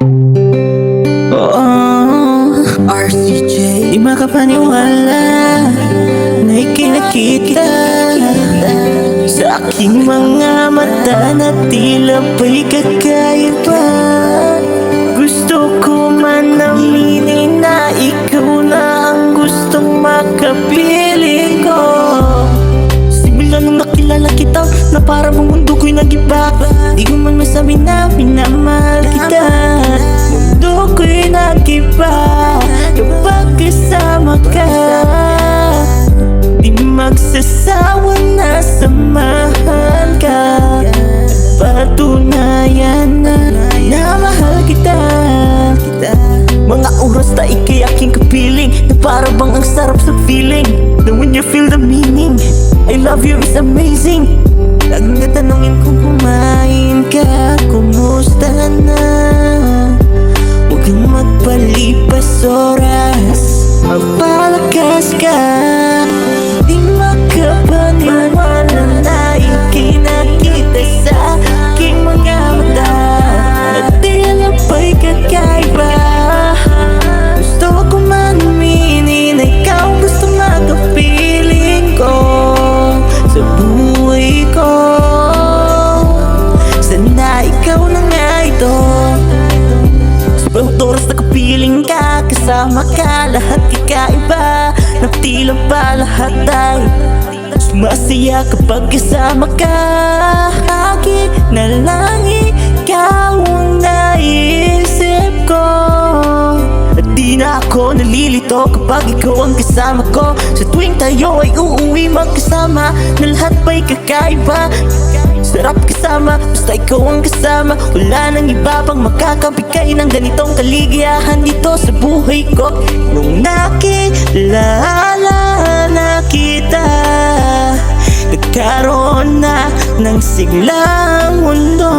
Oo, RCJ. di makapaniwala na ikinakita sa aking mga mata na tila ba'y kakaiba. Gusto ko man aminin na ikaw na ang gustong makapiling ko. Simula nung nakilala kita, na para bang mundo ko'y nag-iba. Di ko man masabi na minamahal kita. Mundo ko'y nag-iba kapag kasama ka. Di magsasawa na samahan ka. Patunayan na mahal kita. Mga oras na ika'y aking kapiling, na para bang ang sarap sa feeling. Now when you feel the meaning, I love you is amazing. Laging natanongin kung kumain ka, kumusta na. Huwag kang magpalipas oras, magpalakas ka. Di makapaniwala na ikinakita sa aking mga mata na tila ba'y kakaiba. Gusto ko man aminin na ikaw gusto makapiling ko sa buhay ko. Sana ikaw na nga ito. Sa bawat oras na kapiling ka, kasama ka, lahat kakaiba. Na tila ba lahat ay sumasaya kapag kasama ka. Lagi na lang ikaw ang naisip ko. At di na ako nalilito kapag ikaw ang kasama ko. Sa tuwing tayo ay uuwi magkasama, na lahat ba'y kakaiba. Sarap kasama, basta ikaw ang kasama. Wala nang iba pang makakabigay ng ganitong kaligayahan dito sa buhay ko. Nung nakilala na kita, nagkaroon na ng siglang mundo.